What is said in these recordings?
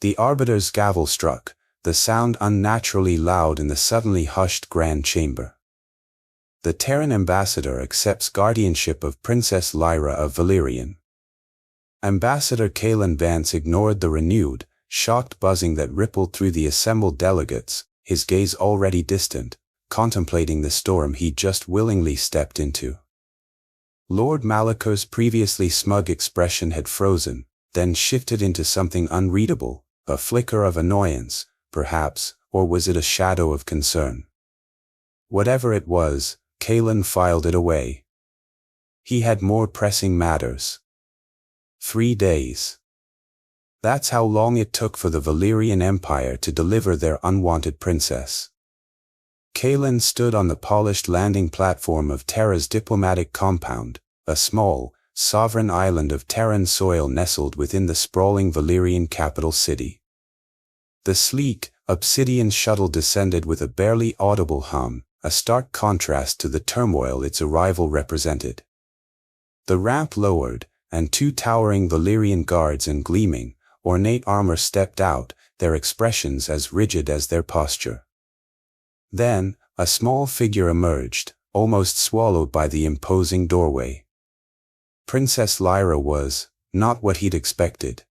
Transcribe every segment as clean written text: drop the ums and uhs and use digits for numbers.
The arbiter's gavel struck, the sound unnaturally loud in the suddenly hushed grand chamber. The Terran ambassador accepts guardianship of Princess Lyra of Valerian. Ambassador Kalen Vance ignored the renewed, shocked buzzing that rippled through the assembled delegates, his gaze already distant, contemplating the storm he just willingly stepped into. Lord Malako's previously smug expression had frozen, then shifted into something unreadable, a flicker of annoyance, perhaps, or was it a shadow of concern? Whatever it was, Kalen filed it away. He had more pressing matters. 3 days. That's how long it took for the Valerian Empire to deliver their unwanted princess. Kalen stood on the polished landing platform of Terra's diplomatic compound, a small, sovereign island of Terran soil nestled within the sprawling Valerian capital city. The sleek, obsidian shuttle descended with a barely audible hum, a stark contrast to the turmoil its arrival represented. The ramp lowered, and 2 towering Valerian guards in gleaming, ornate armor stepped out, their expressions as rigid as their posture. Then, a small figure emerged, almost swallowed by the imposing doorway. Princess Lyra was not what he'd expected.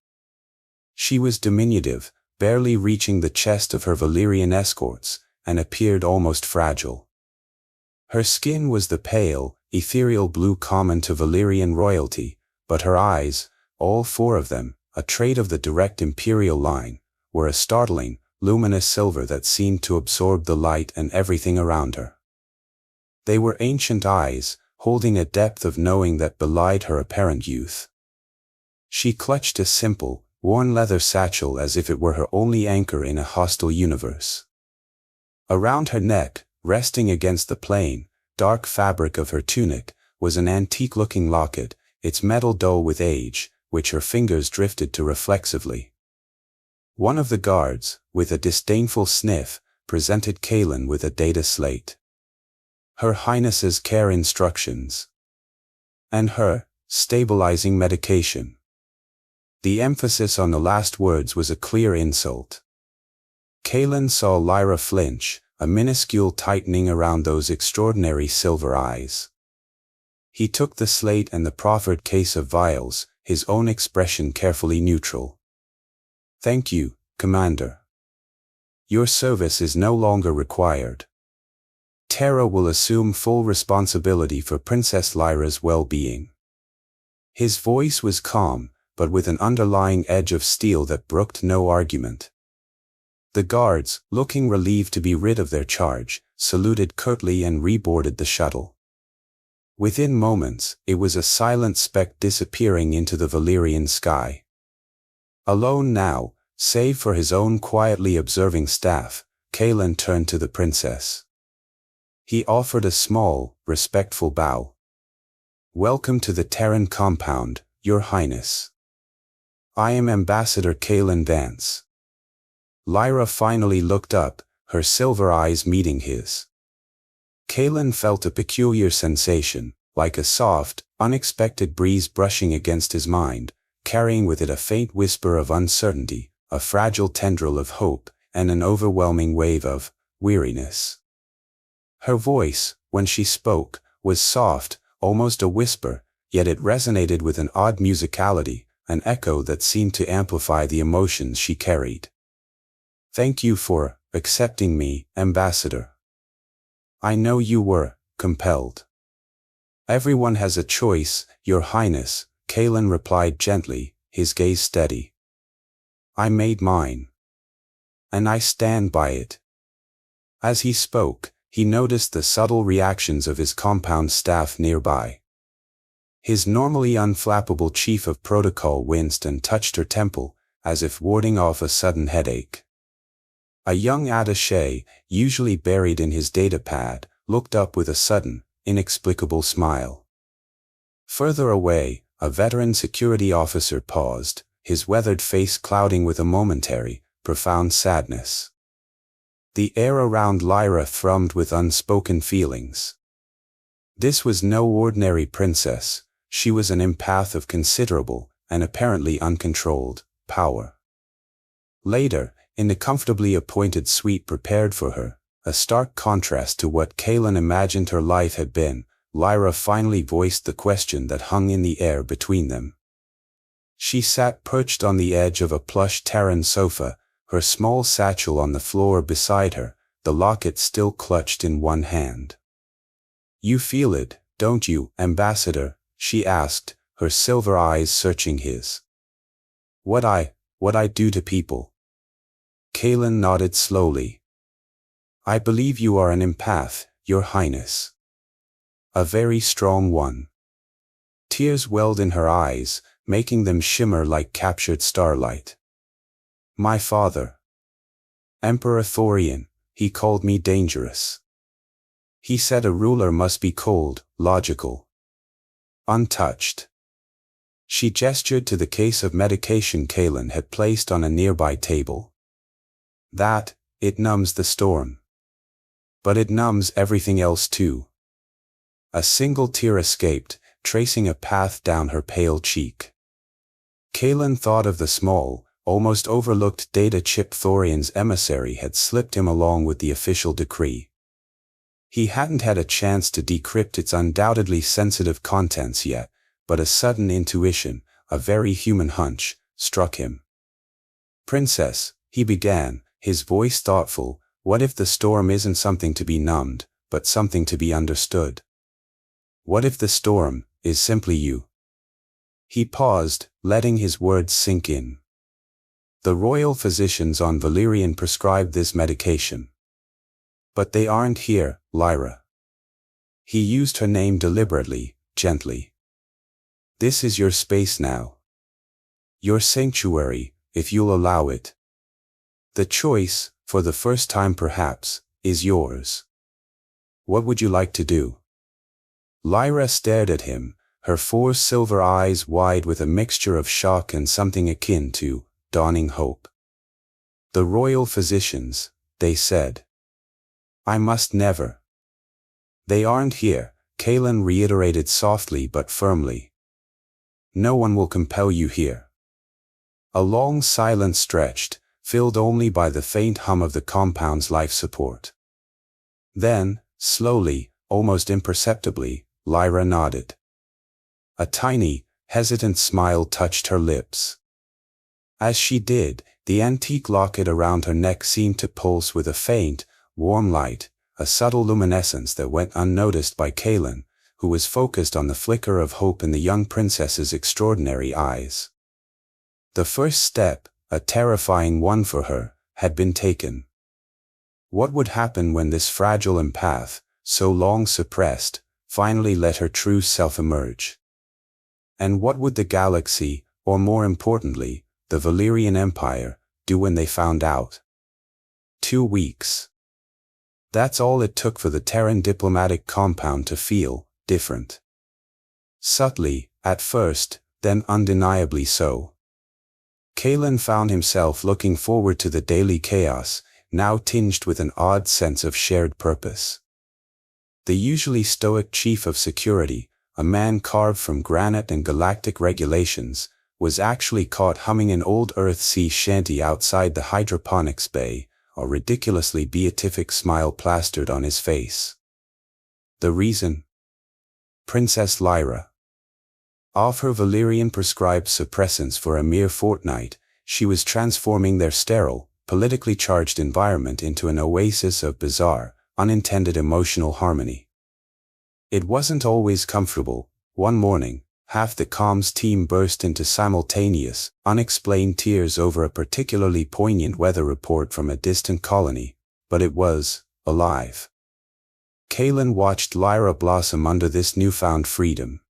She was diminutive, barely reaching the chest of her Valerian escorts, and appeared almost fragile. Her skin was the pale, ethereal blue common to Valerian royalty, but her eyes, all 4 of them, a trait of the direct imperial line, were a startling, luminous silver that seemed to absorb the light and everything around her. They were ancient eyes, holding a depth of knowing that belied her apparent youth. She clutched a simple, worn leather satchel as if it were her only anchor in a hostile universe. Around her neck, resting against the plain, dark fabric of her tunic, was an antique-looking locket, its metal dull with age, which her fingers drifted to reflexively. One of the guards, with a disdainful sniff, presented Kalen with a data slate. Her Highness's care instructions. And her stabilizing medication. The emphasis on the last words was a clear insult. Kalen saw Lyra flinch, a minuscule tightening around those extraordinary silver eyes. He took the slate and the proffered case of vials, his own expression carefully neutral. "Thank you, Commander. Your service is no longer required. Terra will assume full responsibility for Princess Lyra's well-being." His voice was calm, but with an underlying edge of steel that brooked no argument. The guards, looking relieved to be rid of their charge, saluted curtly and reboarded the shuttle. Within moments, it was a silent speck disappearing into the Valerian sky. Alone now, save for his own quietly observing staff, Kalen turned to the princess. He offered a small, respectful bow. "Welcome to the Terran compound, Your Highness. I am Ambassador Kalen Vance." Lyra finally looked up, her silver eyes meeting his. Kalen felt a peculiar sensation, like a soft, unexpected breeze brushing against his mind, carrying with it a faint whisper of uncertainty, a fragile tendril of hope, and an overwhelming wave of weariness. Her voice, when she spoke, was soft, almost a whisper, yet it resonated with an odd musicality, an echo that seemed to amplify the emotions she carried. "Thank you for accepting me, Ambassador. I know you were compelled." "Everyone has a choice, Your Highness," Kalen replied gently, his gaze steady. "I made mine. And I stand by it." As he spoke, he noticed the subtle reactions of his compound staff nearby. His normally unflappable chief of protocol winced and touched her temple, as if warding off a sudden headache. A young attaché, usually buried in his datapad, looked up with a sudden, inexplicable smile. Further away, a veteran security officer paused, his weathered face clouding with a momentary, profound sadness. The air around Lyra thrummed with unspoken feelings. This was no ordinary princess, she was an empath of considerable, and apparently uncontrolled, power. Later, in the comfortably appointed suite prepared for her, a stark contrast to what Kaelin imagined her life had been, Lyra finally voiced the question that hung in the air between them. She sat perched on the edge of a plush Terran sofa, her small satchel on the floor beside her, the locket still clutched in one hand. "You feel it, don't you, Ambassador?" she asked, her silver eyes searching his. What I do to people?" Kaelin nodded slowly. "I believe you are an empath, Your Highness. A very strong one." Tears welled in her eyes, making them shimmer like captured starlight. "My father, Emperor Thorian, he called me dangerous. He said a ruler must be cold, logical, untouched." She gestured to the case of medication Kaelin had placed on a nearby table. It numbs the storm. But it numbs everything else too." A single tear escaped, tracing a path down her pale cheek. Kaelin thought of the small, almost overlooked data chip Thorian's emissary had slipped him along with the official decree. He hadn't had a chance to decrypt its undoubtedly sensitive contents yet, but a sudden intuition, a very human hunch, struck him. "Princess," he began, his voice thoughtful, "what if the storm isn't something to be numbed, but something to be understood? What if the storm is simply you?" He paused, letting his words sink in. "The royal physicians on Valyrian prescribed this medication. But they aren't here, Lyra." He used her name deliberately, gently. "This is your space now. Your sanctuary, if you'll allow it. The choice, for the first time perhaps, is yours. What would you like to do?" Lyra stared at him, her 4 silver eyes wide with a mixture of shock and something akin to dawning hope. "The royal physicians," they said. "I must never." "They aren't here," Kaelin reiterated softly but firmly. "No one will compel you here." A long silence stretched, filled only by the faint hum of the compound's life support. Then, slowly, almost imperceptibly, Lyra nodded. A tiny, hesitant smile touched her lips. As she did, the antique locket around her neck seemed to pulse with a faint, warm light, a subtle luminescence that went unnoticed by Kaelin, who was focused on the flicker of hope in the young princess's extraordinary eyes. The first step, a terrifying one for her, had been taken. What would happen when this fragile empath, so long suppressed, finally let her true self emerge? And what would the galaxy, or more importantly, the Valyrian Empire, do when they found out? 2 weeks. That's all it took for the Terran diplomatic compound to feel different. Subtly, at first, then undeniably so. Kaelin found himself looking forward to the daily chaos, now tinged with an odd sense of shared purpose. The usually stoic chief of security, a man carved from granite and galactic regulations, was actually caught humming an old Earth sea shanty outside the hydroponics bay, a ridiculously beatific smile plastered on his face. The reason? Princess Lyra. Off her Valyrian prescribed suppressants for a mere fortnight, she was transforming their sterile, politically charged environment into an oasis of bizarre, unintended emotional harmony. It wasn't always comfortable. One morning, half the comms team burst into simultaneous, unexplained tears over a particularly poignant weather report from a distant colony, but it was alive. Kaelin watched Lyra blossom under this newfound freedom.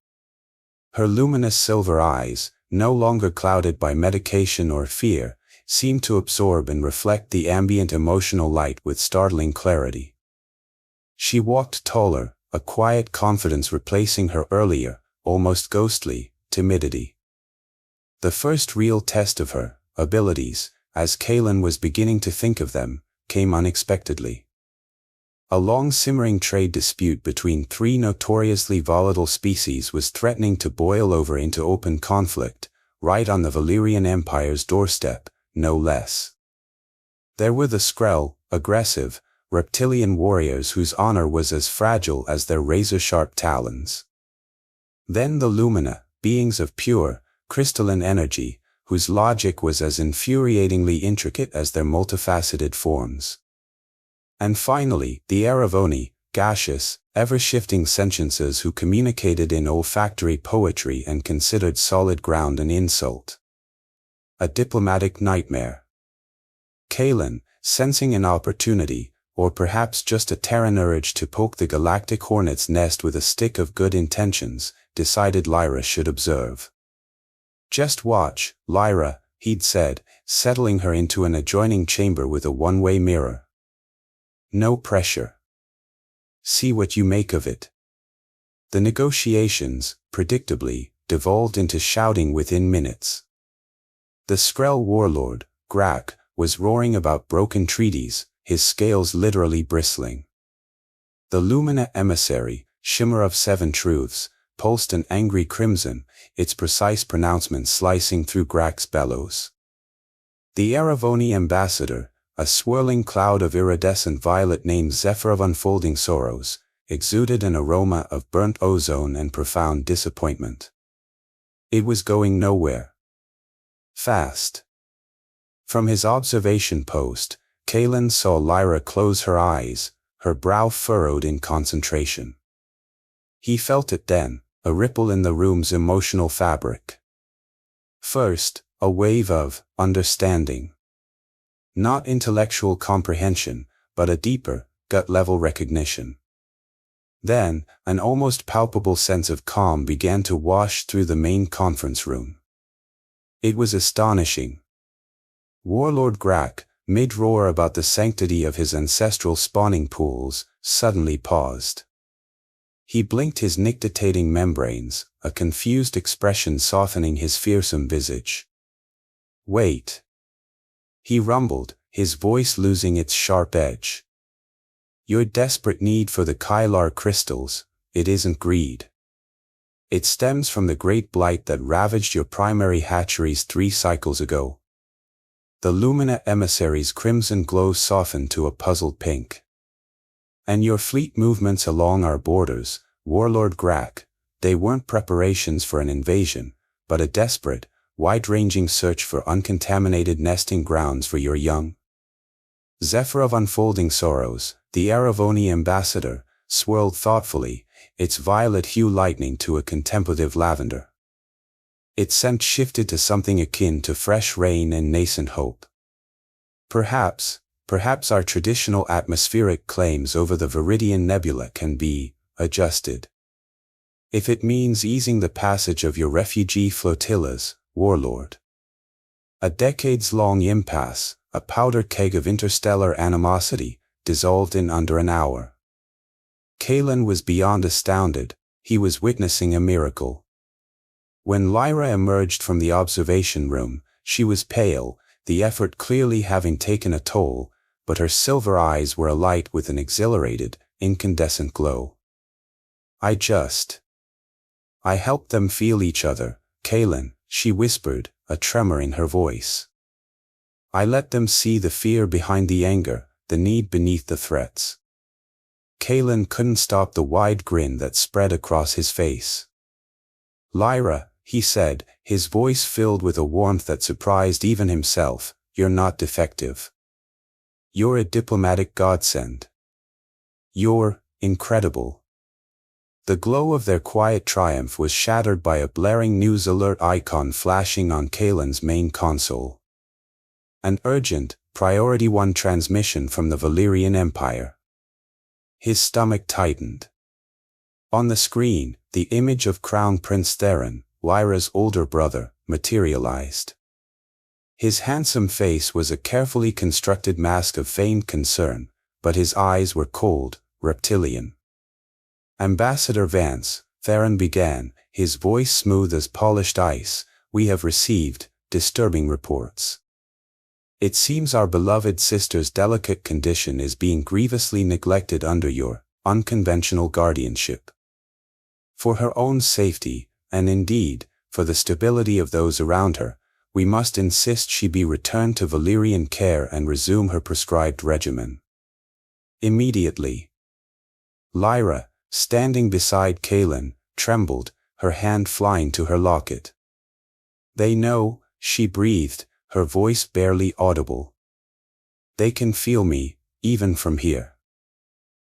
Her luminous silver eyes, no longer clouded by medication or fear, seemed to absorb and reflect the ambient emotional light with startling clarity. She walked taller, a quiet confidence replacing her earlier, almost ghostly, timidity. The first real test of her abilities, as Kaelin was beginning to think of them, came unexpectedly. A long-simmering trade dispute between 3 notoriously volatile species was threatening to boil over into open conflict, right on the Valyrian Empire's doorstep, no less. There were the Skrell, aggressive, reptilian warriors whose honor was as fragile as their razor-sharp talons. Then the Lumina, beings of pure, crystalline energy, whose logic was as infuriatingly intricate as their multifaceted forms. And finally, the Aravoni, gaseous, ever-shifting sentiences who communicated in olfactory poetry and considered solid ground an insult. A diplomatic nightmare. Kalen, sensing an opportunity, or perhaps just a Terran urge to poke the galactic hornet's nest with a stick of good intentions, decided Lyra should observe. "Just watch, Lyra," he'd said, settling her into an adjoining chamber with a one-way mirror. "No pressure. See what you make of it." The negotiations, predictably, devolved into shouting within minutes. The Skrell warlord, Grak, was roaring about broken treaties, his scales literally bristling. The Lumina emissary, Shimmer of Seven Truths, pulsed an angry crimson, its precise pronouncement slicing through Grak's bellows. The Aravoni ambassador, a swirling cloud of iridescent violet named Zephyr of Unfolding Sorrows, exuded an aroma of burnt ozone and profound disappointment. It was going nowhere. Fast. From his observation post, Kalen saw Lyra close her eyes, her brow furrowed in concentration. He felt it then, a ripple in the room's emotional fabric. First, a wave of understanding. Not intellectual comprehension, but a deeper, gut-level recognition. Then, an almost palpable sense of calm began to wash through the main conference room. It was astonishing. Warlord Grak, mid-roar about the sanctity of his ancestral spawning pools, suddenly paused. He blinked his nictitating membranes, a confused expression softening his fearsome visage. "Wait," he rumbled, his voice losing its sharp edge. "Your desperate need for the Kylar crystals, it isn't greed. It stems from the great blight that ravaged your primary hatcheries 3 cycles ago." The Lumina emissary's crimson glow softened to a puzzled pink. "And your fleet movements along our borders, Warlord Grak, they weren't preparations for an invasion, but a desperate, wide-ranging search for uncontaminated nesting grounds for your young." Zephyr of Unfolding Sorrows, the Aravoni ambassador, swirled thoughtfully, its violet hue lightening to a contemplative lavender. Its scent shifted to something akin to fresh rain and nascent hope. Perhaps our traditional atmospheric claims over the Viridian Nebula can be adjusted. If it means easing the passage of your refugee flotillas, Warlord. A decades-long impasse, a powder keg of interstellar animosity, dissolved in under an hour. Kalen was beyond astounded, he was witnessing a miracle. When Lyra emerged from the observation room, she was pale, the effort clearly having taken a toll, but her silver eyes were alight with an exhilarated, incandescent glow. I helped them feel each other, Kalen," she whispered, a tremor in her voice. "I let them see the fear behind the anger, the need beneath the threats." Kalen couldn't stop the wide grin that spread across his face. "Lyra," he said, his voice filled with a warmth that surprised even himself, "you're not defective. You're a diplomatic godsend. You're incredible." The glow of their quiet triumph was shattered by a blaring news alert icon flashing on Kalen's main console. An urgent, Priority 1 transmission from the Valyrian Empire. His stomach tightened. On the screen, the image of Crown Prince Theron, Lyra's older brother, materialized. His handsome face was a carefully constructed mask of feigned concern, but his eyes were cold, reptilian. "Ambassador Vance," Theron began, his voice smooth as polished ice, "we have received disturbing reports. It seems our beloved sister's delicate condition is being grievously neglected under your unconventional guardianship. For her own safety, and indeed, for the stability of those around her, We must insist she be returned to Valyrian care and resume her prescribed regimen. Immediately. Lyra, standing beside Kaelin, trembled, her hand flying to her locket. They know, she breathed, her voice barely audible. They can feel me, even from here.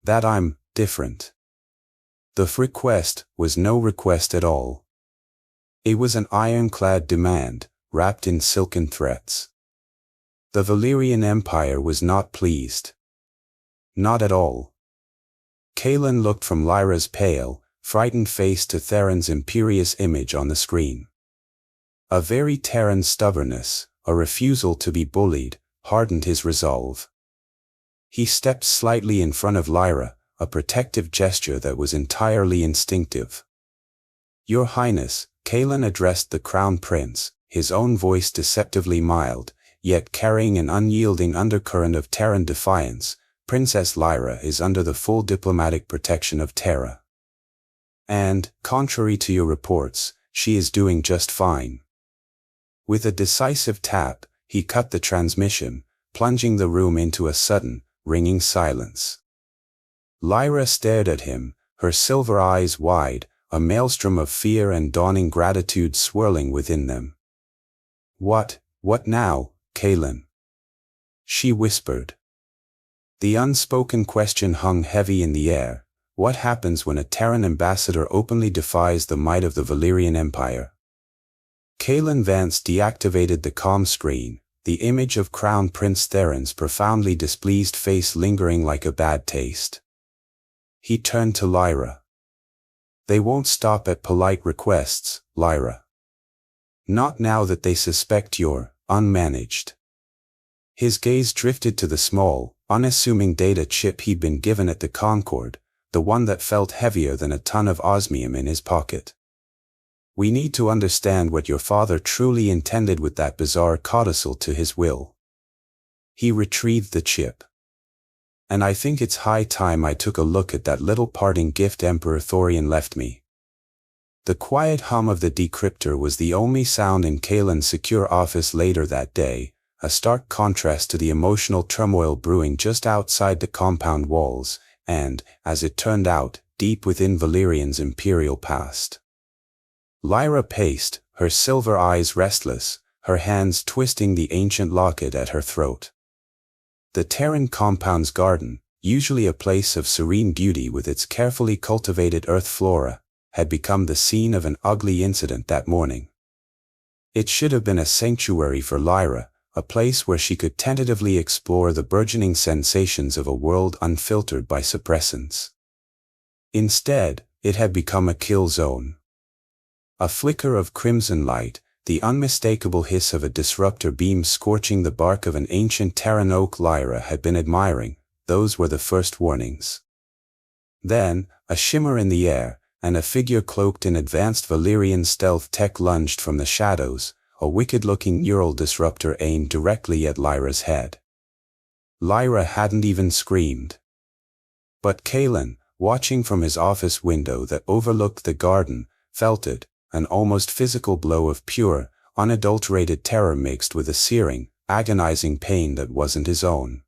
That I'm different. The request was no request at all. It was an ironclad demand, wrapped in silken threats. The Valyrian Empire was not pleased. Not at all. Kaelin looked from Lyra's pale, frightened face to Theron's imperious image on the screen. A very Terran stubbornness, a refusal to be bullied, hardened his resolve. He stepped slightly in front of Lyra, a protective gesture that was entirely instinctive. Your Highness, Kaelin addressed the Crown Prince, his own voice deceptively mild, yet carrying an unyielding undercurrent of Terran defiance. Princess Lyra is under the full diplomatic protection of Terra. And, contrary to your reports, she is doing just fine. With a decisive tap, he cut the transmission, plunging the room into a sudden, ringing silence. Lyra stared at him, her silver eyes wide, a maelstrom of fear and dawning gratitude swirling within them. What now, Kaelin? She whispered. The unspoken question hung heavy in the air. What happens when a Terran ambassador openly defies the might of the Valyrian Empire? Kaelin Vance deactivated the comm screen, the image of Crown Prince Theron's profoundly displeased face lingering like a bad taste. He turned to Lyra. They won't stop at polite requests, Lyra. Not now that they suspect you're unmanaged. His gaze drifted to the small, unassuming data chip he'd been given at the Concord, the one that felt heavier than a ton of osmium in his pocket. We need to understand what your father truly intended with that bizarre codicil to his will. He retrieved the chip. And I think it's high time I took a look at that little parting gift Emperor Thorian left me. The quiet hum of the decryptor was the only sound in Kaelin's secure office later that day, a stark contrast to the emotional turmoil brewing just outside the compound walls, and, as it turned out, deep within Valyrian's imperial past. Lyra paced, her silver eyes restless, her hands twisting the ancient locket at her throat. The Terran compound's garden, usually a place of serene beauty with its carefully cultivated earth flora, had become the scene of an ugly incident that morning. It should have been a sanctuary for Lyra, a place where she could tentatively explore the burgeoning sensations of a world unfiltered by suppressants. Instead, it had become a kill zone. A flicker of crimson light, the unmistakable hiss of a disruptor beam scorching the bark of an ancient Terran oak Lyra had been admiring. Those were the first warnings. Then, a shimmer in the air, and a figure cloaked in advanced Valyrian stealth tech lunged from the shadows, a wicked-looking neural disruptor aimed directly at Lyra's head. Lyra hadn't even screamed. But Kaelin, watching from his office window that overlooked the garden, felt it, an almost physical blow of pure, unadulterated terror mixed with a searing, agonizing pain that wasn't his own.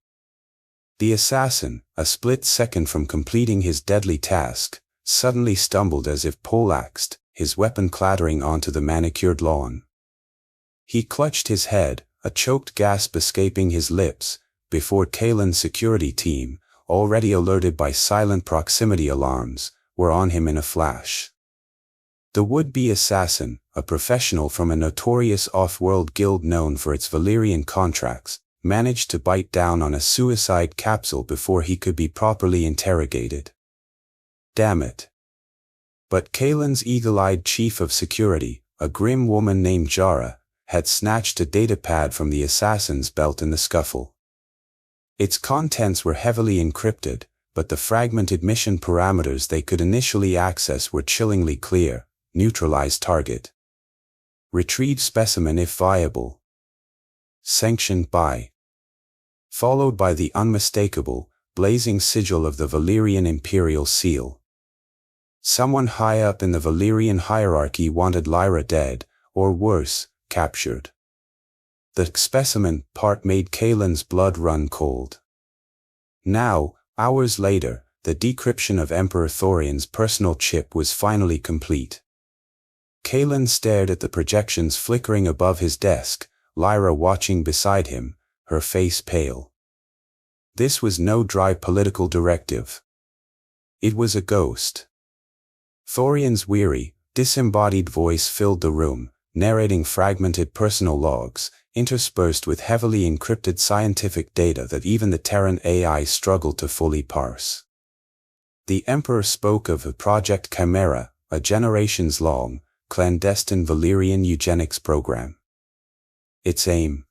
The assassin, a split second from completing his deadly task, suddenly stumbled as if poleaxed, his weapon clattering onto the manicured lawn. He clutched his head, a choked gasp escaping his lips, before Kaelin's security team, already alerted by silent proximity alarms, were on him in a flash. The would-be assassin, a professional from a notorious off-world guild known for its Valyrian contracts, managed to bite down on a suicide capsule before he could be properly interrogated. Damn it. But Kaelin's eagle-eyed chief of security, a grim woman named Jara, had snatched a datapad from the assassin's belt in the scuffle. Its contents were heavily encrypted, but the fragmented mission parameters they could initially access were chillingly clear. Neutralize target. Retrieve specimen if viable. Sanctioned by. Followed by the unmistakable, blazing sigil of the Valyrian imperial seal. Someone high up in the Valyrian hierarchy wanted Lyra dead, or worse, captured. The specimen part made Kalen's blood run cold. Now, hours later, the decryption of Emperor Thorian's personal chip was finally complete. Kalen stared at the projections flickering above his desk, Lyra watching beside him, her face pale. This was no dry political directive. It was a ghost. Thorian's weary, disembodied voice filled the room, narrating fragmented personal logs, interspersed with heavily encrypted scientific data that even the Terran AI struggled to fully parse. The Emperor spoke of a Project Chimera, a generations-long, clandestine Valyrian eugenics program. Its aim?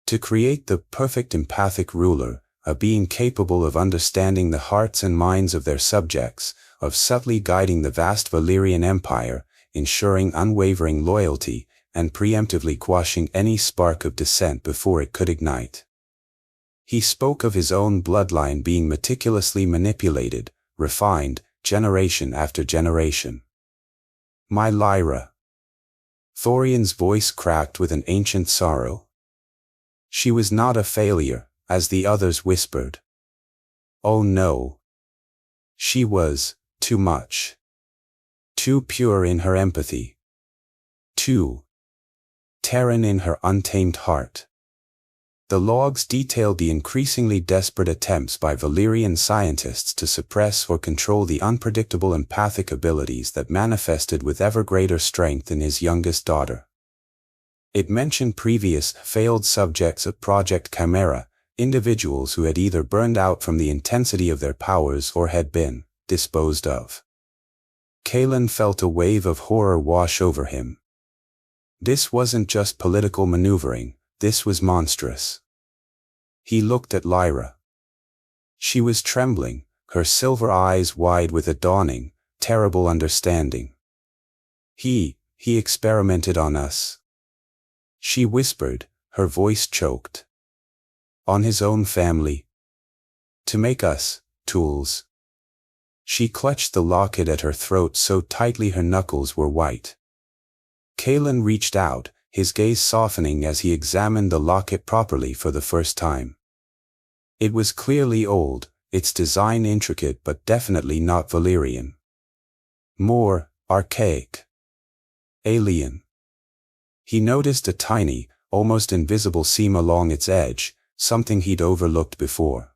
To create the perfect empathic ruler, a being capable of understanding the hearts and minds of their subjects, of subtly guiding the vast Valyrian Empire, ensuring unwavering loyalty, and preemptively quashing any spark of dissent before it could ignite. He spoke of his own bloodline being meticulously manipulated, refined, generation after generation. My Lyra. Thorian's voice cracked with an ancient sorrow. She was not a failure, as the others whispered. Oh no. She was, too much. Too pure in her empathy. Too Terran in her untamed heart. The logs detailed the increasingly desperate attempts by Valyrian scientists to suppress or control the unpredictable empathic abilities that manifested with ever greater strength in his youngest daughter. It mentioned previous, failed subjects of Project Chimera, individuals who had either burned out from the intensity of their powers or had been disposed of. Kalen felt a wave of horror wash over him. This wasn't just political maneuvering, this was monstrous. He looked at Lyra. She was trembling, her silver eyes wide with a dawning, terrible understanding. He experimented on us. She whispered, her voice choked. On his own family. To make us tools. She clutched the locket at her throat so tightly her knuckles were white. Kalen reached out, his gaze softening as he examined the locket properly for the first time. It was clearly old, its design intricate but definitely not Valyrian. More archaic. Alien. He noticed a tiny, almost invisible seam along its edge, something he'd overlooked before.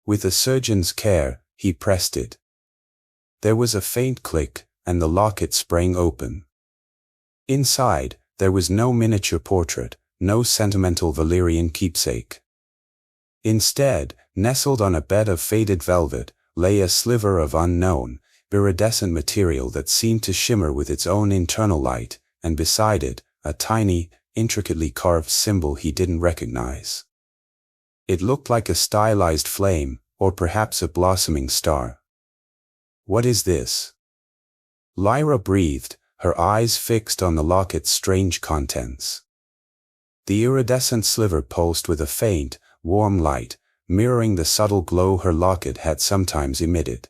With a surgeon's care, he pressed it. There was a faint click, and the locket sprang open. Inside, there was no miniature portrait, no sentimental Valyrian keepsake. Instead, nestled on a bed of faded velvet, lay a sliver of unknown, iridescent material that seemed to shimmer with its own internal light, and beside it, a tiny, intricately carved symbol he didn't recognize. It looked like a stylized flame, or perhaps a blossoming star. What is this? Lyra breathed, her eyes fixed on the locket's strange contents. The iridescent sliver pulsed with a faint, warm light, mirroring the subtle glow her locket had sometimes emitted.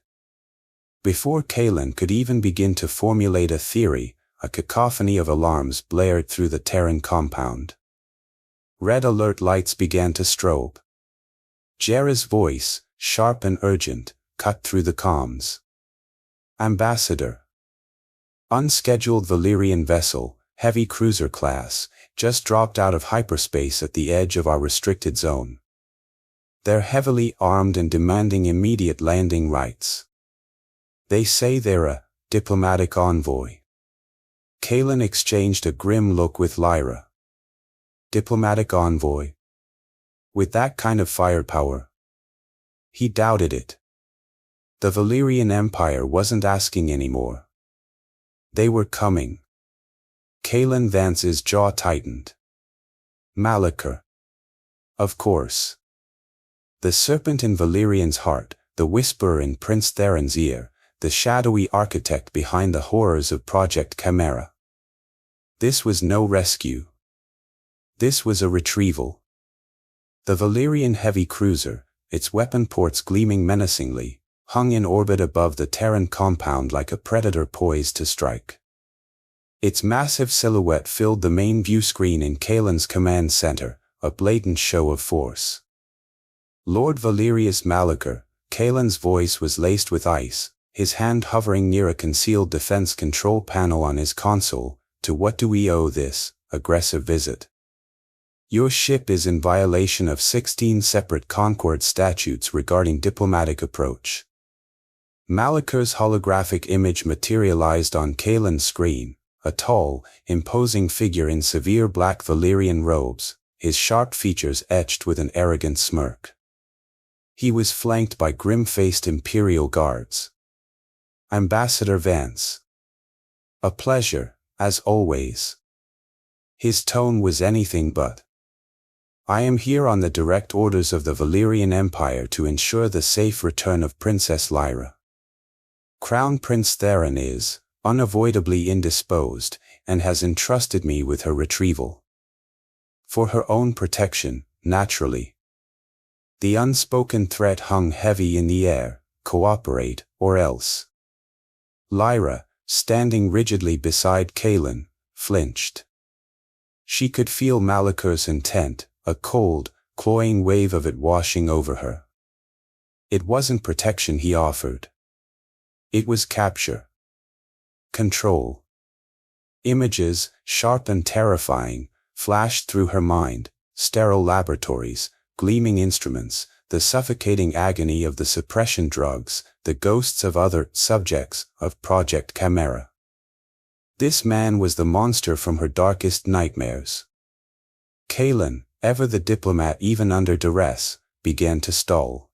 Before Kalen could even begin to formulate a theory, a cacophony of alarms blared through the Terran compound. Red alert lights began to strobe. Jera's voice, sharp and urgent, cut through the comms. Ambassador. Unscheduled Valyrian vessel, heavy cruiser class, just dropped out of hyperspace at the edge of our restricted zone. They're heavily armed and demanding immediate landing rights. They say they're a diplomatic envoy. Kalen exchanged a grim look with Lyra. Diplomatic envoy? With that kind of firepower? He doubted it. The Valyrian Empire wasn't asking anymore. They were coming. Kalen Vance's jaw tightened. Malachor. Of course. The serpent in Valyrian's heart, the whisperer in Prince Theron's ear, the shadowy architect behind the horrors of Project Chimera. This was no rescue. This was a retrieval. The Valyrian heavy cruiser, its weapon ports gleaming menacingly, hung in orbit above the Terran compound like a predator poised to strike. Its massive silhouette filled the main view screen in Kaelin's command center, a blatant show of force. Lord Valerius Malachor, Kaelin's voice was laced with ice, his hand hovering near a concealed defense control panel on his console. To what do we owe this aggressive visit? Your ship is in violation of 16 separate Concord statutes regarding diplomatic approach. Malachor's holographic image materialized on Kaelin's screen, a tall, imposing figure in severe black Valyrian robes, his sharp features etched with an arrogant smirk. He was flanked by grim-faced Imperial guards. Ambassador Vance. A pleasure, as always. His tone was anything but. I am here on the direct orders of the Valyrian Empire to ensure the safe return of Princess Lyra. Crown Prince Theron is unavoidably indisposed and has entrusted me with her retrieval. For her own protection, naturally. The unspoken threat hung heavy in the air: cooperate, or else. Lyra, standing rigidly beside Kaelin, flinched. She could feel Malachor's intent, a cold, cloying wave of it washing over her. It wasn't protection he offered. It was capture. Control. Images, sharp and terrifying, flashed through her mind: sterile laboratories, gleaming instruments, the suffocating agony of the suppression drugs, the ghosts of other subjects of Project Chimera. This man was the monster from her darkest nightmares. Kaelin, ever the diplomat even under duress, began to stall.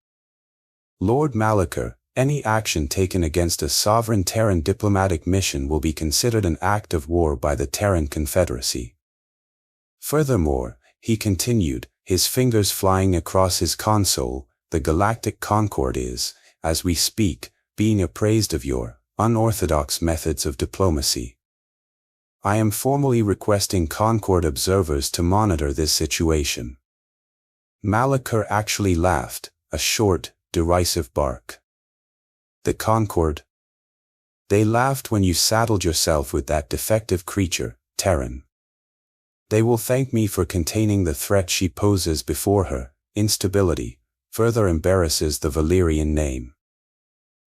Lord Malachor, any action taken against a sovereign Terran diplomatic mission will be considered an act of war by the Terran Confederacy. Furthermore, he continued, his fingers flying across his console, the Galactic Concord is, as we speak, being appraised of your unorthodox methods of diplomacy. I am formally requesting Concord observers to monitor this situation. Malachor actually laughed, a short, derisive bark. The Concord? They laughed when you saddled yourself with that defective creature, Terran. They will thank me for containing the threat she poses before her. Instability further embarrasses the Valyrian name.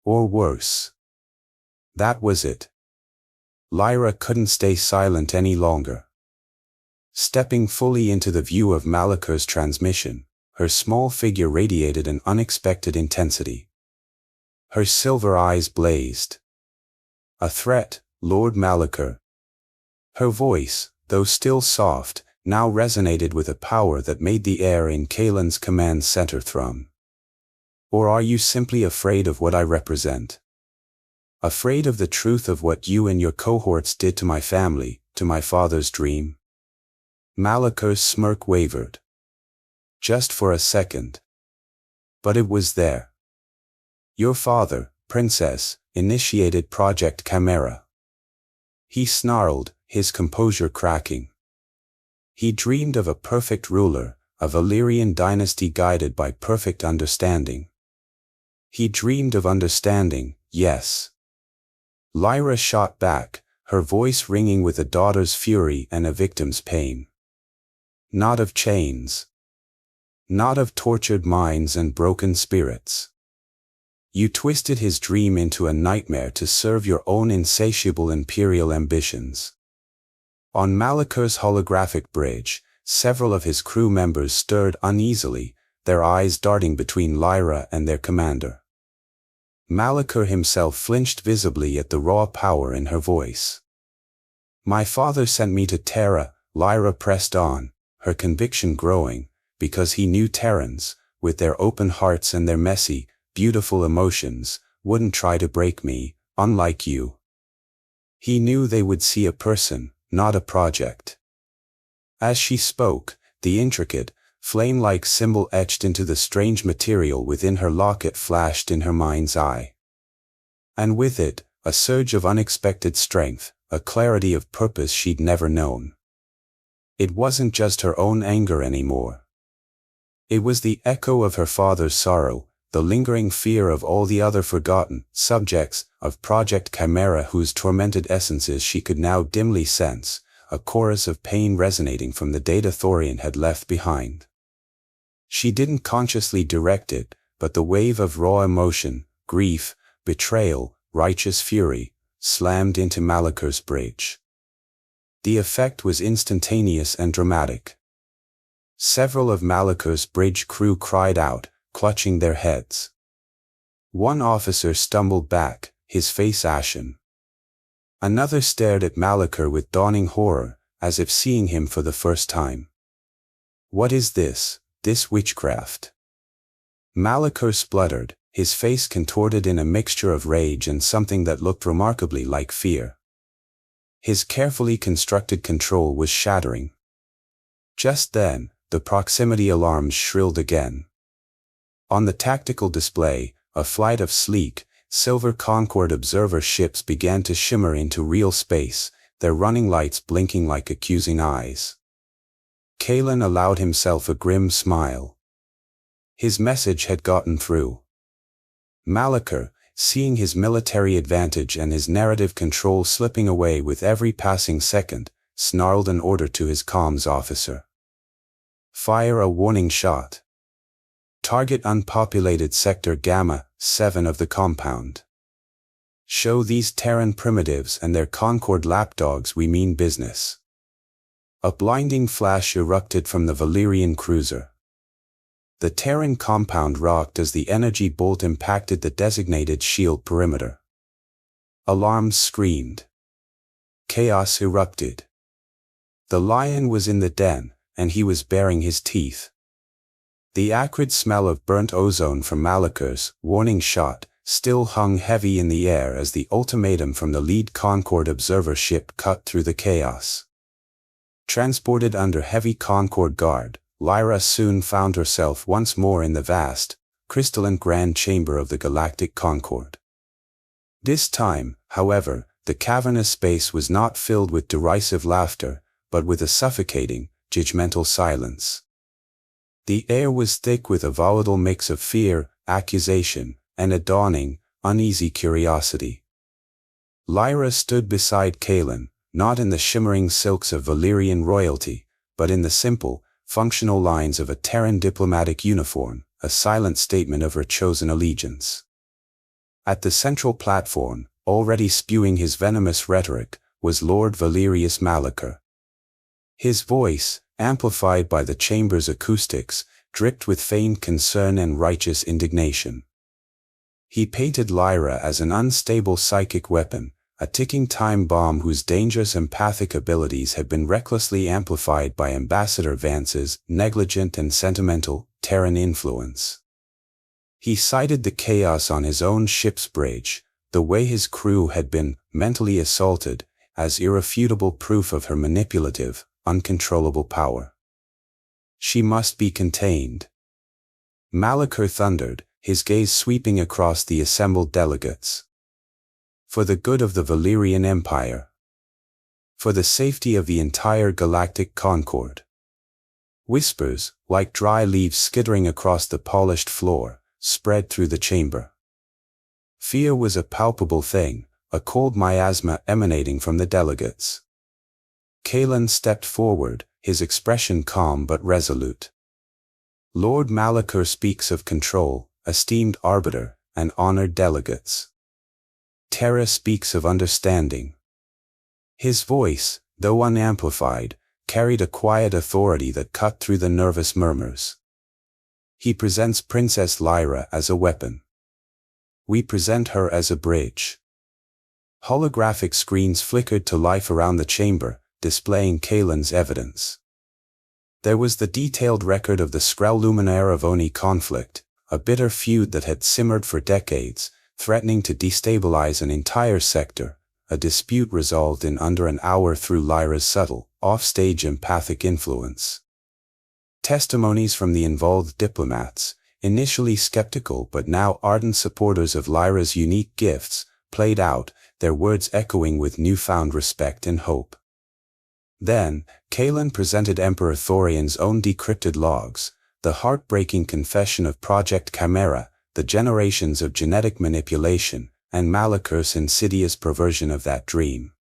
Or worse. That was it. Lyra couldn't stay silent any longer. Stepping fully into the view of Malachor's transmission, her small figure radiated an unexpected intensity. Her silver eyes blazed. A threat, Lord Malachor. Her voice, though still soft, now resonated with a power that made the air in Kaelin's command center thrum. Or are you simply afraid of what I represent? Afraid of the truth of what you and your cohorts did to my family, to my father's dream? Malachor's smirk wavered. Just for a second. But it was there. Your father, Princess, initiated Project Chimera. He snarled, his composure cracking. He dreamed of a perfect ruler, a Valyrian dynasty guided by perfect understanding. He dreamed of understanding, yes. Lyra shot back, her voice ringing with a daughter's fury and a victim's pain. Not of chains. Not of tortured minds and broken spirits. You twisted his dream into a nightmare to serve your own insatiable imperial ambitions. On Malachor's holographic bridge, several of his crew members stirred uneasily, their eyes darting between Lyra and their commander. Malachor himself flinched visibly at the raw power in her voice. My father sent me to Terra, Lyra pressed on, her conviction growing, because he knew Terrans, with their open hearts and their messy, beautiful emotions, wouldn't try to break me, unlike you. He knew they would see a person, not a project. As she spoke, the intricate, flame-like symbol etched into the strange material within her locket flashed in her mind's eye. And with it, a surge of unexpected strength, a clarity of purpose she'd never known. It wasn't just her own anger anymore. It was the echo of her father's sorrow, the lingering fear of all the other forgotten subjects of Project Chimera whose tormented essences she could now dimly sense, a chorus of pain resonating from the data Thorian had left behind. She didn't consciously direct it, but the wave of raw emotion, grief, betrayal, righteous fury, slammed into Malaker's bridge. The effect was instantaneous and dramatic. Several of Malaker's bridge crew cried out, clutching their heads. One officer stumbled back, his face ashen. Another stared at Malaker with dawning horror, as if seeing him for the first time. "What is this witchcraft?" Malaker spluttered, his face contorted in a mixture of rage and something that looked remarkably like fear. His carefully constructed control was shattering. Just then, the proximity alarms shrilled again. On the tactical display, a flight of sleek, silver Concord observer ships began to shimmer into real space, their running lights blinking like accusing eyes. Kalen allowed himself a grim smile. His message had gotten through. Malaker, seeing his military advantage and his narrative control slipping away with every passing second, snarled an order to his comms officer. "Fire a warning shot. Target unpopulated Sector Gamma 7 of the compound. Show these Terran primitives and their Concord lapdogs we mean business." A blinding flash erupted from the Valyrian cruiser. The Terran compound rocked as the energy bolt impacted the designated shield perimeter. Alarms screamed. Chaos erupted. The lion was in the den, and he was baring his teeth. The acrid smell of burnt ozone from Malaker's warning shot still hung heavy in the air as the ultimatum from the lead Concord observer ship cut through the chaos. Transported under heavy Concord guard, Lyra soon found herself once more in the vast, crystalline grand chamber of the Galactic Concord. This time, however, the cavernous space was not filled with derisive laughter, but with a suffocating, judgmental silence. The air was thick with a volatile mix of fear, accusation, and a dawning, uneasy curiosity. Lyra stood beside Kalen, not in the shimmering silks of Valyrian royalty, but in the simple, functional lines of a Terran diplomatic uniform, a silent statement of her chosen allegiance. At the central platform, already spewing his venomous rhetoric, was Lord Valerius Malaker. His voice, amplified by the chamber's acoustics, dripped with feigned concern and righteous indignation. He painted Lyra as an unstable psychic weapon, a ticking time bomb whose dangerous empathic abilities had been recklessly amplified by Ambassador Vance's negligent and sentimental Terran influence. He cited the chaos on his own ship's bridge, the way his crew had been mentally assaulted, as irrefutable proof of her manipulative, uncontrollable power. She must be contained. Malaker thundered, his gaze sweeping across the assembled delegates. For the good of the Valyrian Empire. For the safety of the entire Galactic Concord. Whispers, like dry leaves skittering across the polished floor, spread through the chamber. Fear was a palpable thing, a cold miasma emanating from the delegates. Kalen stepped forward, his expression calm but resolute. "Lord Malaker speaks of control, esteemed arbiter, and honored delegates. Terra speaks of understanding." His voice, though unamplified, carried a quiet authority that cut through the nervous murmurs. "He presents Princess Lyra as a weapon. We present her as a bridge." Holographic screens flickered to life around the chamber, displaying Kalen's evidence. There was the detailed record of the Skrell Luminaire of Oni conflict, a bitter feud that had simmered for decades, threatening to destabilize an entire sector, a dispute resolved in under an hour through Lyra's subtle, off-stage empathic influence. Testimonies from the involved diplomats, initially skeptical but now ardent supporters of Lyra's unique gifts, played out, their words echoing with newfound respect and hope. Then, Kalen presented Emperor Thorian's own decrypted logs, the heartbreaking confession of Project Chimera, the generations of genetic manipulation, and Malakur's insidious perversion of that dream.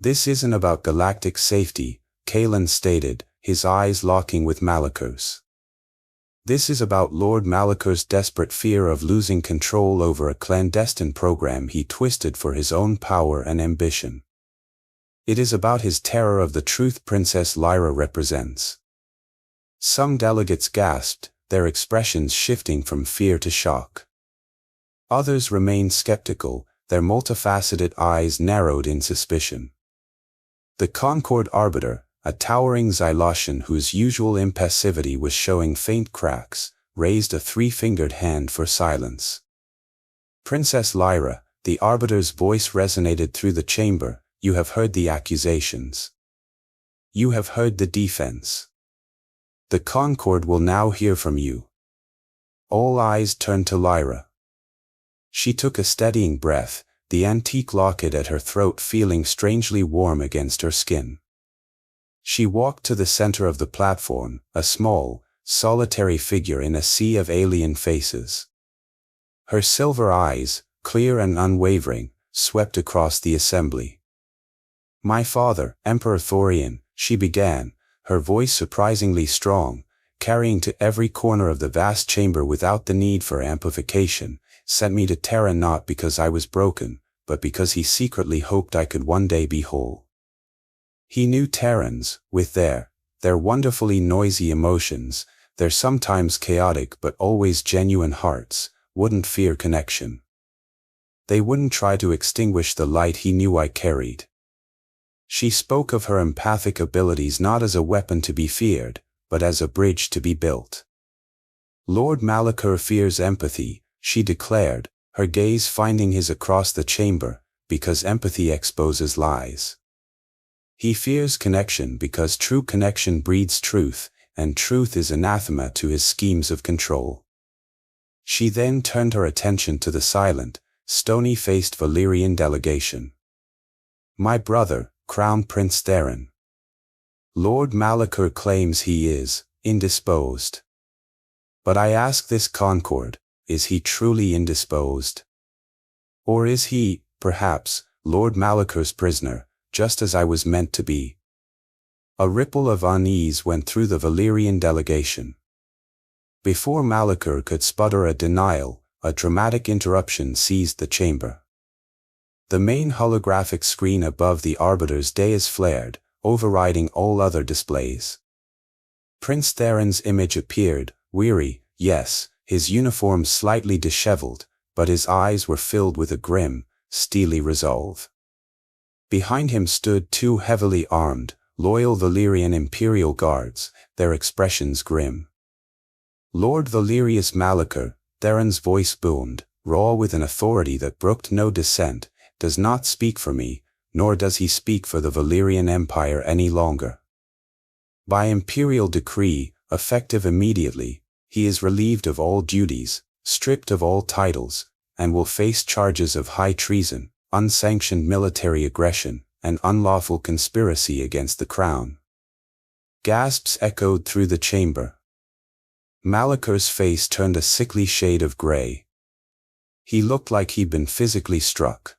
This isn't about galactic safety, Kalen stated, his eyes locking with Malakur's. This is about Lord Malakur's desperate fear of losing control over a clandestine program he twisted for his own power and ambition. It is about his terror of the truth Princess Lyra represents. Some delegates gasped, their expressions shifting from fear to shock. Others remained skeptical, their multifaceted eyes narrowed in suspicion. The Concord Arbiter, a towering Xylosian whose usual impassivity was showing faint cracks, raised a three-fingered hand for silence. Princess Lyra, the Arbiter's voice resonated through the chamber, you have heard the accusations. You have heard the defense. The Concord will now hear from you. All eyes turned to Lyra. She took a steadying breath, the antique locket at her throat feeling strangely warm against her skin. She walked to the center of the platform, a small, solitary figure in a sea of alien faces. Her silver eyes, clear and unwavering, swept across the assembly. My father, Emperor Thorian, she began, her voice surprisingly strong, carrying to every corner of the vast chamber without the need for amplification, sent me to Terra not because I was broken, but because he secretly hoped I could one day be whole. He knew Terrans, with their wonderfully noisy emotions, their sometimes chaotic but always genuine hearts, wouldn't fear connection. They wouldn't try to extinguish the light he knew I carried. She spoke of her empathic abilities not as a weapon to be feared, but as a bridge to be built. Lord Malakur fears empathy, she declared, her gaze finding his across the chamber, because empathy exposes lies. He fears connection because true connection breeds truth, and truth is anathema to his schemes of control. She then turned her attention to the silent, stony-faced Valyrian delegation. My brother, Crown Prince Theron. Lord Malakur claims he is indisposed. But I ask this Concord, is he truly indisposed? Or is he, perhaps, Lord Malakur's prisoner, just as I was meant to be? A ripple of unease went through the Valyrian delegation. Before Malakur could sputter a denial, a dramatic interruption seized the chamber. The main holographic screen above the Arbiter's dais flared, overriding all other displays. Prince Theron's image appeared, weary, yes, his uniform slightly disheveled, but his eyes were filled with a grim, steely resolve. Behind him stood two heavily armed, loyal Valyrian Imperial Guards, their expressions grim. Lord Valerius Malakur, Theron's voice boomed, raw with an authority that brooked no dissent, does not speak for me, nor does he speak for the Valyrian Empire any longer. By imperial decree, effective immediately, he is relieved of all duties, stripped of all titles, and will face charges of high treason, unsanctioned military aggression, and unlawful conspiracy against the crown. Gasps echoed through the chamber. Malakur's face turned a sickly shade of gray. He looked like he'd been physically struck.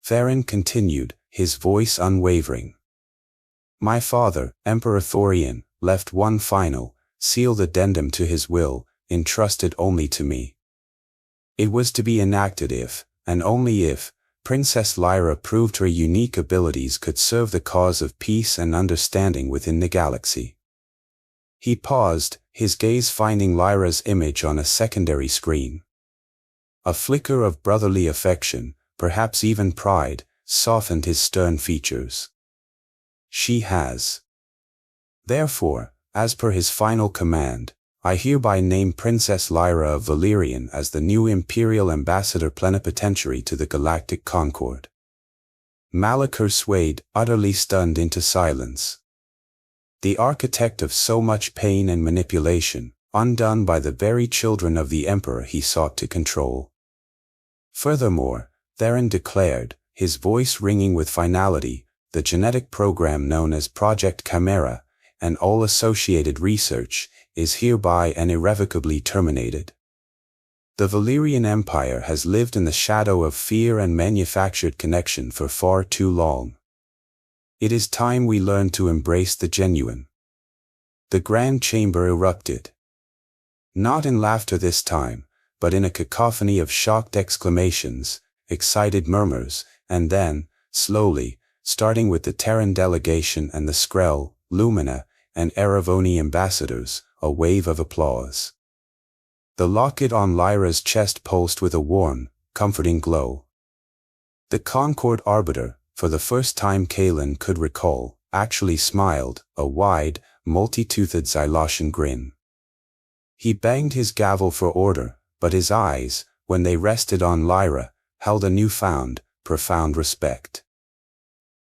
Theron continued, his voice unwavering. My father, Emperor Thorian, left one final, sealed addendum to his will, entrusted only to me. It was to be enacted if, and only if, Princess Lyra proved her unique abilities could serve the cause of peace and understanding within the galaxy. He paused, his gaze finding Lyra's image on a secondary screen. A flicker of brotherly affection, perhaps even pride, softened his stern features. She has. Therefore, as per his final command, I hereby name Princess Lyra of Valyrian as the new Imperial Ambassador Plenipotentiary to the Galactic Concord. Malakur swayed, utterly stunned into silence. The architect of so much pain and manipulation, undone by the very children of the Emperor he sought to control. Furthermore, Theron declared, his voice ringing with finality, the genetic program known as Project Chimera, and all associated research, is hereby and irrevocably terminated. The Valyrian Empire has lived in the shadow of fear and manufactured connection for far too long. It is time we learn to embrace the genuine. The Grand Chamber erupted. Not in laughter this time, but in a cacophony of shocked exclamations, excited murmurs, and then, slowly, starting with the Terran delegation and the Skrell, Lumina, and Eravoni ambassadors, a wave of applause. The locket on Lyra's chest pulsed with a warm, comforting glow. The Concord Arbiter, for the first time Kaelin could recall, actually smiled, a wide, multi-toothed Xylosian grin. He banged his gavel for order, but his eyes, when they rested on Lyra, held a newfound, profound respect.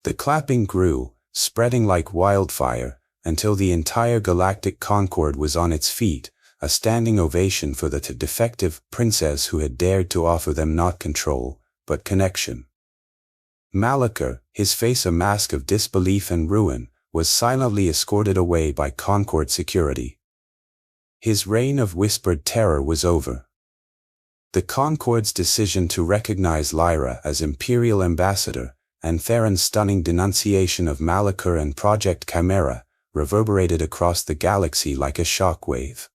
The clapping grew, spreading like wildfire, until the entire Galactic Concord was on its feet, a standing ovation for the defective princess who had dared to offer them not control, but connection. Malachor, his face a mask of disbelief and ruin, was silently escorted away by Concord security. His reign of whispered terror was over. The Concord's decision to recognize Lyra as Imperial Ambassador, and Theron's stunning denunciation of Malachor and Project Chimera, reverberated across the galaxy like a shockwave.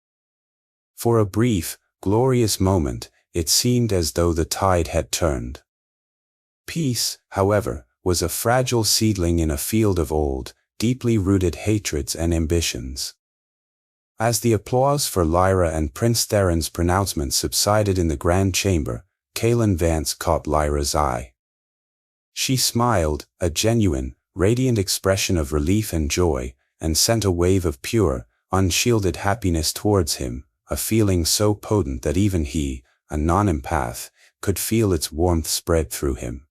For a brief, glorious moment, it seemed as though the tide had turned. Peace, however, was a fragile seedling in a field of old, deeply rooted hatreds and ambitions. As the applause for Lyra and Prince Theron's pronouncement subsided in the Grand Chamber, Kaelin Vance caught Lyra's eye. She smiled, a genuine, radiant expression of relief and joy, and sent a wave of pure, unshielded happiness towards him, a feeling so potent that even he, a non-empath, could feel its warmth spread through him.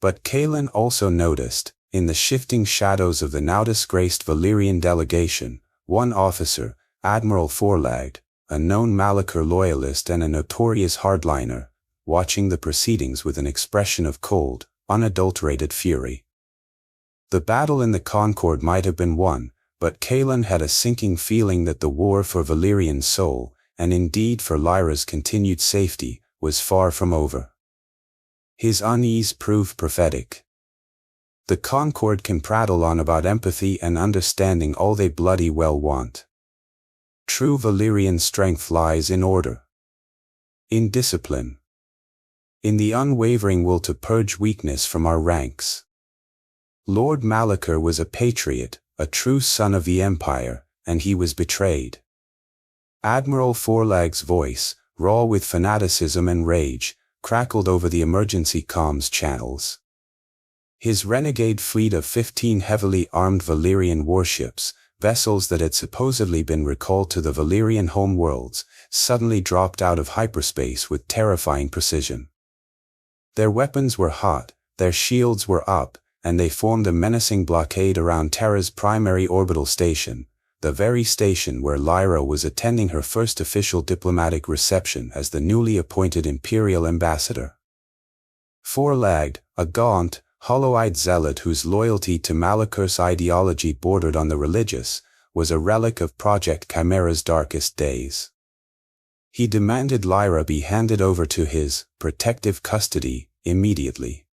But Kaelin also noticed, in the shifting shadows of the now disgraced Valyrian delegation, one officer, Admiral Forlag, a known Malachor loyalist and a notorious hardliner, watching the proceedings with an expression of cold, unadulterated fury. The battle in the Concord might have been won, but Kaelin had a sinking feeling that the war for Valyrian's soul, and indeed for Lyra's continued safety, was far from over. His unease proved prophetic. The Concord can prattle on about empathy and understanding all they bloody well want. True Valyrian strength lies in order, in discipline, in the unwavering will to purge weakness from our ranks. Lord Malachor was a patriot, a true son of the Empire, and he was betrayed. Admiral Forlag's voice, raw with fanaticism and rage, crackled over the emergency comms channels. His renegade fleet of 15 heavily armed Valyrian warships, vessels that had supposedly been recalled to the Valyrian homeworlds, suddenly dropped out of hyperspace with terrifying precision. Their weapons were hot, their shields were up, and they formed a menacing blockade around Terra's primary orbital station, the very station where Lyra was attending her first official diplomatic reception as the newly appointed Imperial Ambassador. Forlag, a gaunt, hollow-eyed zealot whose loyalty to Malachor's ideology bordered on the religious, was a relic of Project Chimera's darkest days. He demanded Lyra be handed over to his protective custody immediately.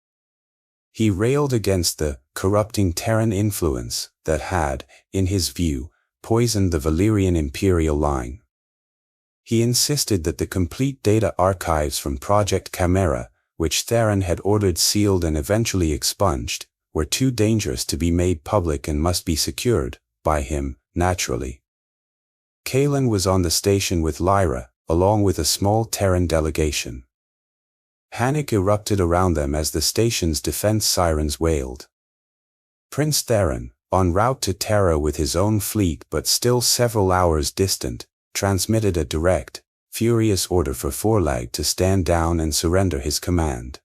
He railed against the corrupting Terran influence that had, in his view, poisoned the Valyrian imperial line. He insisted that the complete data archives from Project Chimera, which Theron had ordered sealed and eventually expunged, were too dangerous to be made public and must be secured, by him, naturally. Kaelin was on the station with Lyra, along with a small Terran delegation. Panic erupted around them as the station's defense sirens wailed. Prince Theron, en route to Terra with his own fleet but still several hours distant, transmitted a direct, furious order for Forlag to stand down and surrender his command.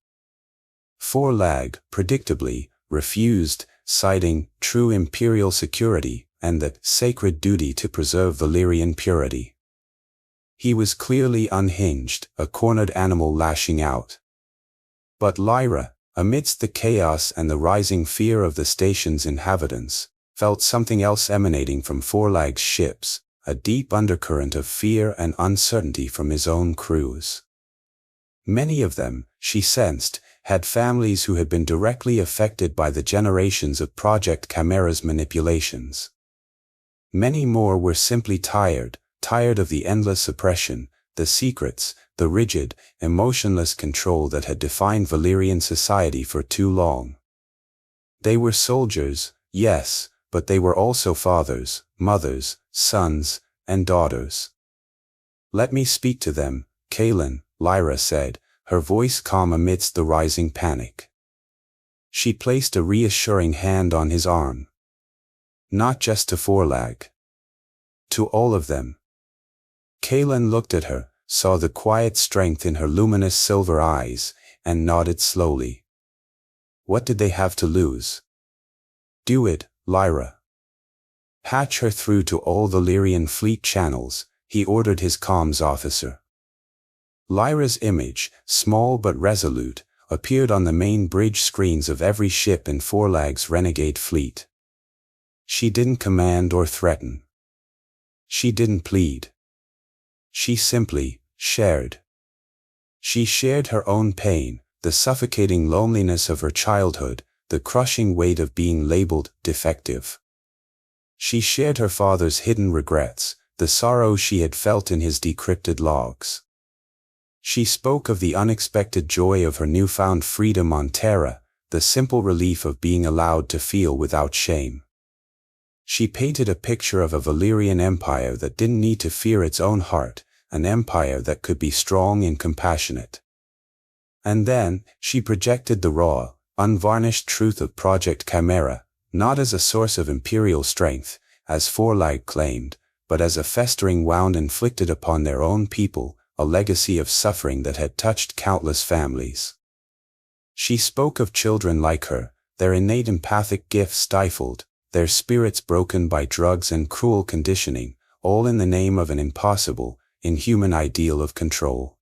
Forlag, predictably, refused, citing true imperial security and the sacred duty to preserve Valyrian purity. He was clearly unhinged, a cornered animal lashing out. But Lyra, amidst the chaos and the rising fear of the station's inhabitants, felt something else emanating from Forlag's ships, a deep undercurrent of fear and uncertainty from his own crews. Many of them, she sensed, had families who had been directly affected by the generations of Project Chimera's manipulations. Many more were simply tired of the endless oppression, the secrets, the rigid, emotionless control that had defined Valyrian society for too long. They were soldiers, yes, but they were also fathers, mothers, sons, and daughters. "Let me speak to them, Kaelin," Lyra said, her voice calm amidst the rising panic. She placed a reassuring hand on his arm. "Not just to Forlag. To all of them." Kaelin looked at her, saw the quiet strength in her luminous silver eyes, and nodded slowly. What did they have to lose? "Do it, Lyra. Patch her through to all the Lyrian fleet channels," he ordered his comms officer. Lyra's image, small but resolute, appeared on the main bridge screens of every ship in Forlag's renegade fleet. She didn't command or threaten. She didn't plead. She simply shared. She shared her own pain, the suffocating loneliness of her childhood, the crushing weight of being labeled defective. She shared her father's hidden regrets, the sorrow she had felt in his decrypted logs. She spoke of the unexpected joy of her newfound freedom on Terra, the simple relief of being allowed to feel without shame. She painted a picture of a Valyrian empire that didn't need to fear its own heart, an empire that could be strong and compassionate. And then, she projected the raw, unvarnished truth of Project Chimera, not as a source of imperial strength, as Forlag claimed, but as a festering wound inflicted upon their own people, a legacy of suffering that had touched countless families. She spoke of children like her, their innate empathic gifts stifled, their spirits broken by drugs and cruel conditioning, all in the name of an impossible, inhuman ideal of control.